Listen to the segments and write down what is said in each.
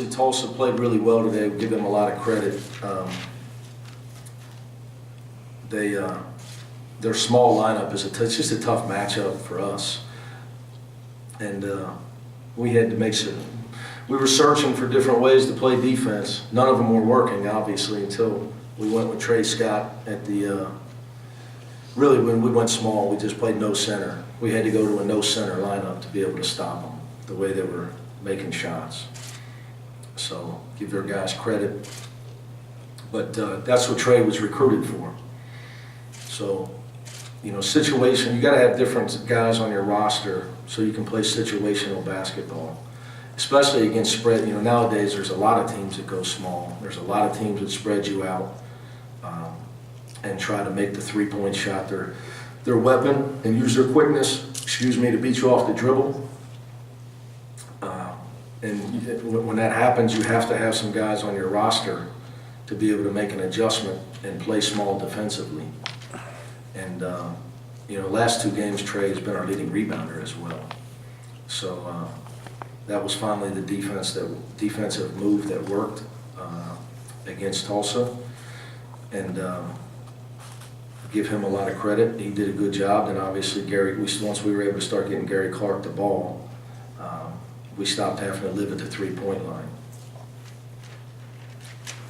obviously Tulsa played really well today. We give them a lot of credit. Their small lineup is it's just a tough matchup for us. And we had to make sure. We were searching for different ways to play defense. None of them were working, obviously, until we went with Trey Scott at the, really when we went small, we just played no center. We had to go to a no center lineup to be able to stop them, the way they were making shots. So give their guys credit. But that's what Trey was recruited for. So, you know, situation, you got to have different guys on your roster so you can play situational basketball, especially against spread. You know, nowadays there's a lot of teams that go small. There's a lot of teams that spread you out and try to make the three-point shot their weapon and use their quickness, to beat you off the dribble. And when that happens, you have to have some guys on your roster to be able to make an adjustment and play small defensively. And, you know, last two games, Trey has been our leading rebounder as well. So that was finally the defensive move that worked against Tulsa. And give him a lot of credit. He did a good job. And obviously, once we were able to start getting Gary Clark the ball, we stopped having to live at the three-point line.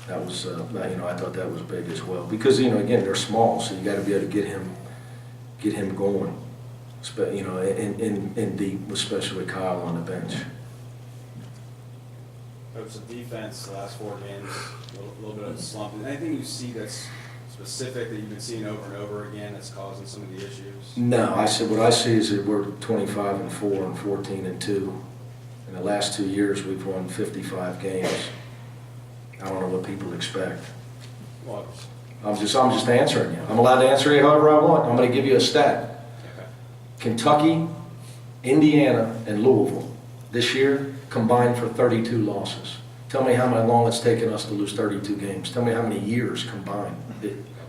That was, you know, I thought that was big as well. Because, you know, again, they're small, so you got to be able to get him going. You know, in deep, especially with Kyle on the bench. Coach, the defense, the last 4 games, a little bit of a slump. Anything you see that's specific that you've been seeing over and over again that's causing some of the issues? No, what I see is that we're 25-4 and 14-2. In the last 2 years, we've won 55 games. I don't know what people expect. What? I'm just answering you. I'm allowed to answer you however I want. I'm going to give you a stat. Okay. Kentucky, Indiana, and Louisville this year combined for 32 losses. Tell me how long it's taken us to lose 32 games. Tell me how many years combined.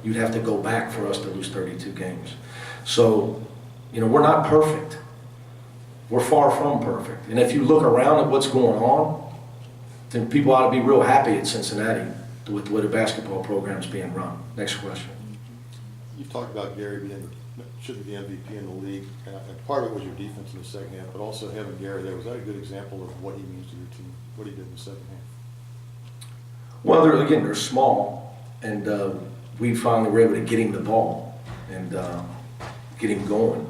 You'd have to go back for us to lose 32 games. So, you know, we're not perfect. We're far from perfect. And if you look around at what's going on, then people ought to be real happy at Cincinnati with the way the basketball program's being run. Next question. You talked about Gary should be the MVP in the league, and part of it was your defense in the second half, but also having Gary there. Was that a good example of what he means to your team, what he did in the second half? Well, they're small, and we finally were able to get him the ball and get him going.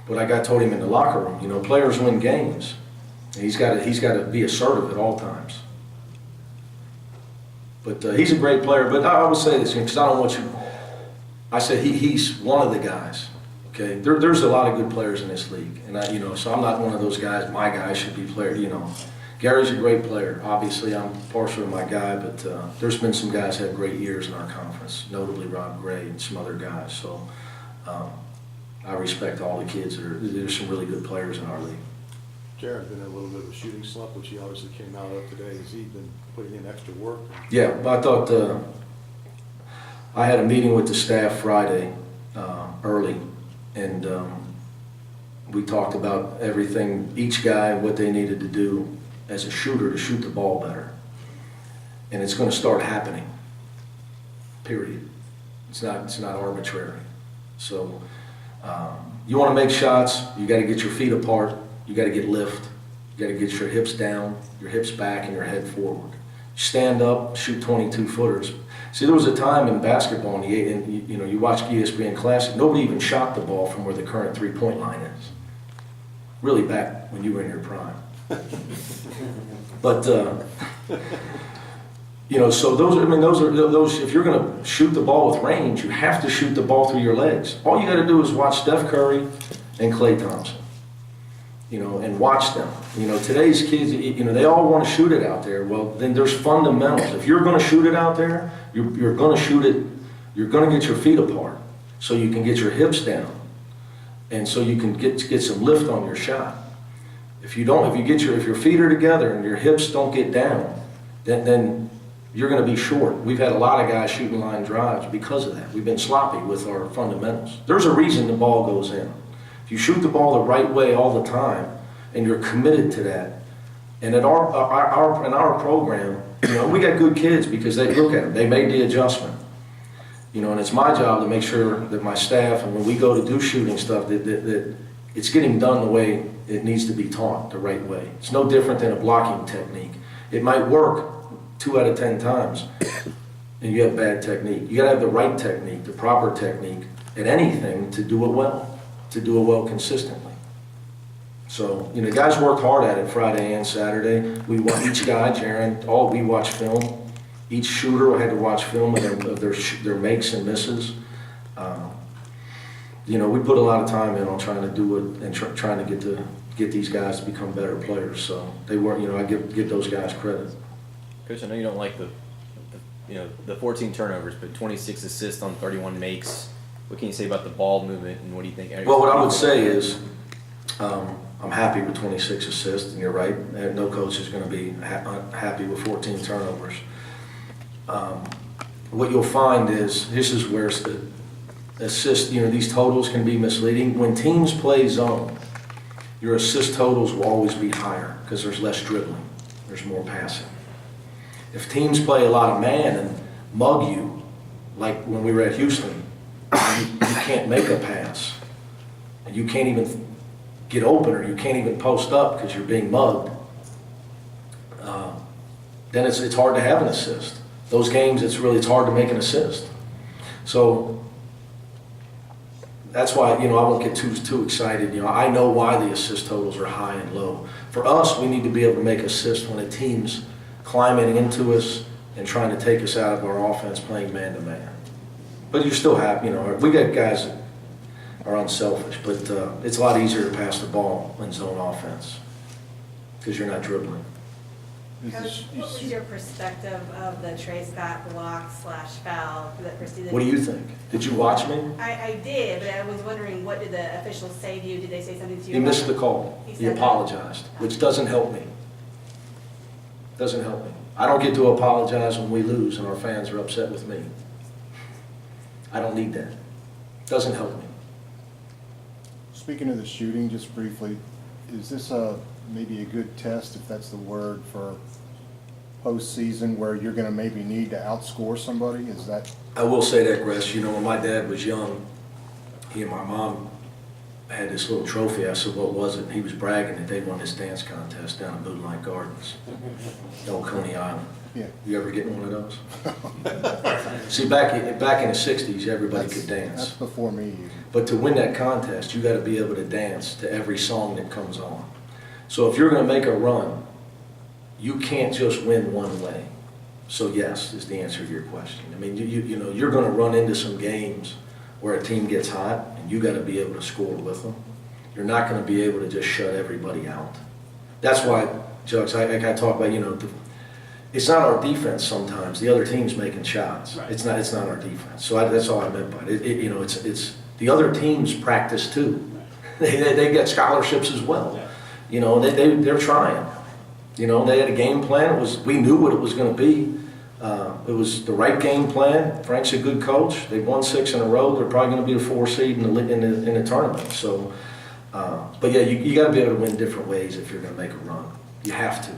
But I told him in the locker room, you know, players win games. And he's got to be assertive at all times. But he's a great player. But I would say this because I don't want you. I said he's one of the guys. Okay, there's a lot of good players in this league, and so I'm not one of those guys. My guy should be player. You know, Gary's a great player. Obviously, I'm partial to my guy, but there's been some guys that have great years in our conference, notably Rob Gray and some other guys. So. I respect all the kids. There's some really good players in our league. Jaren's been in a little bit of a shooting slump, which he obviously came out of today. Has he been putting in extra work? Yeah, but I thought I had a meeting with the staff Friday early, and we talked about everything, each guy, what they needed to do as a shooter to shoot the ball better. And it's going to start happening, period. It's not arbitrary. So you want to make shots, you got to get your feet apart, you got to get lift, you got to get your hips down, your hips back, and your head forward. Stand up, shoot 22-footers. See, there was a time in basketball, and you watch ESPN Classic, nobody even shot the ball from where the current three-point line is. Really back when you were in your prime. But so those. If you're going to shoot the ball with range, you have to shoot the ball through your legs. All you got to do is watch Steph Curry and Klay Thompson, and watch them. Today's kids, they all want to shoot it out there. Well, then there's fundamentals. If you're going to shoot it out there, you're going to shoot it. You're going to get your feet apart so you can get your hips down, and so you can get some lift on your shot. If your feet are together and your hips don't get down, then you're going to be short. We've had a lot of guys shooting line drives because of that. We've been sloppy with our fundamentals. There's a reason the ball goes in. If you shoot the ball the right way all the time and you're committed to that, And in our program, you know, we got good kids because they look at them, they made the adjustment. You know, and it's my job to make sure that my staff, and when we go to do shooting stuff, that it's getting done the way it needs to be taught, the right way. It's no different than a blocking technique. It might work 2 out of 10 times, and you have bad technique. You gotta have the right technique, the proper technique, at anything to do it well consistently. So, you know, guys worked hard at it Friday and Saturday. We watch each guy, Jaron, we watch film. Each shooter had to watch film of their makes and misses. You know, we put a lot of time in on trying to do it and trying to get these guys to become better players. So they weren't, you know, I give those guys credit. Coach, I know you don't like the 14 turnovers, but 26 assists on 31 makes. What can you say about the ball movement, and what do you think? Well, what I would say is, I'm happy with 26 assists, and you're right. No coach is going to be happy with 14 turnovers. What you'll find is, this is where the assist, you know, these totals can be misleading. When teams play zone, your assist totals will always be higher because there's less dribbling, there's more passing. If teams play a lot of man and mug you, like when we were at Houston, you can't make a pass, and you can't even get open, or you can't even post up because you're being mugged, then it's hard to have an assist. Those games, it's hard to make an assist. So that's why, you know, I won't get too excited. You know, I know why the assist totals are high and low. For us, we need to be able to make assists when a team's climbing into us and trying to take us out of our offense playing man-to-man. But you still have, you know, we got guys that are unselfish, but it's a lot easier to pass the ball in zone offense because you're not dribbling. Coach, what was your perspective of the Trey Scott block/foul that preceded? What do you think? Did you watch me? I did, but I was wondering, what did the officials say to you? Did they say something to you? He missed the call. He He said that? apologized, which doesn't help me. Doesn't help me. I don't get to apologize when we lose and our fans are upset with me. I don't need that. Doesn't help me. Speaking of the shooting, just briefly, is this maybe a good test, if that's the word, for postseason where you're going to maybe need to outscore somebody? Is that? I will say that, Gress, you know, when my dad was young, he and my mom had this little trophy. I said, what was it? And he was bragging that they won this dance contest down at Moonlight Gardens, Old Coney Island. Yeah. You ever get one of those? See, back in the 60s, everybody could dance. That's before me even. But to win that contest, you got to be able to dance to every song that comes on. So if you're going to make a run, you can't just win one way. So yes, is the answer to your question. I mean, you know, you're going to run into some games where a team gets hot, and you got to be able to score with them. You're not going to be able to just shut everybody out. That's why, Judge, I talk about, you know, it's not our defense sometimes. The other team's making shots. Right. It's not our defense. So that's all I meant by it. You know, it's the other teams practice too. Right. They get scholarships as well. Yeah. You know, they're trying. You know, they had a game plan. We knew what it was going to be. It was the right game plan. Frank's a good coach. They've won 6 in a row. They're probably going to be a 4 seed in the tournament. So, but yeah, you got to be able to win different ways if you're going to make a run. You have to.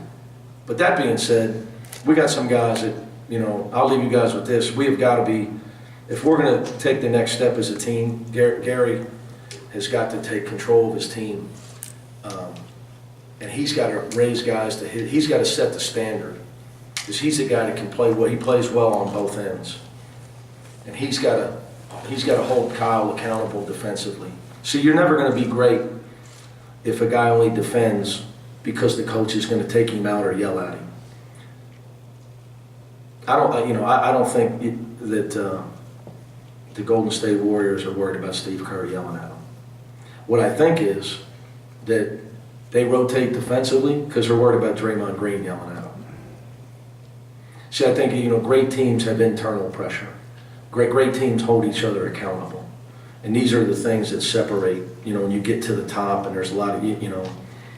But that being said, we got some guys that, you know, I'll leave you guys with this. We have got to be, if we're going to take the next step as a team, Gary has got to take control of his team. And he's got to raise guys to hit. He's got to set the standard. Because he's a guy that can play well. He plays well on both ends. And he's got to hold Kyle accountable defensively. See, you're never going to be great if a guy only defends because the coach is going to take him out or yell at him. I don't think that the Golden State Warriors are worried about Steve Kerr yelling at them. What I think is that they rotate defensively because they're worried about Draymond Green yelling at them. See, I think, you know, great teams have internal pressure. Great teams hold each other accountable. And these are the things that separate, you know, when you get to the top and there's a lot of, you know,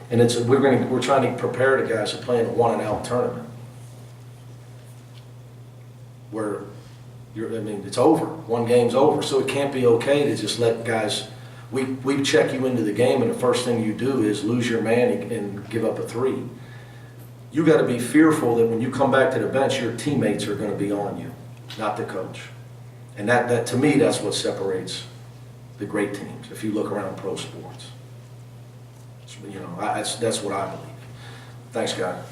and we're trying to prepare the guys to play in a 1-and-out tournament. Where it's over. One game's over. So it can't be okay to just let guys, we check you into the game and the first thing you do is lose your man and give up a 3. you got to be fearful that when you come back to the bench, your teammates are going to be on you, not the coach. And that to me, that's what separates the great teams, if you look around pro sports. So, you know, that's what I believe. Thanks, guys.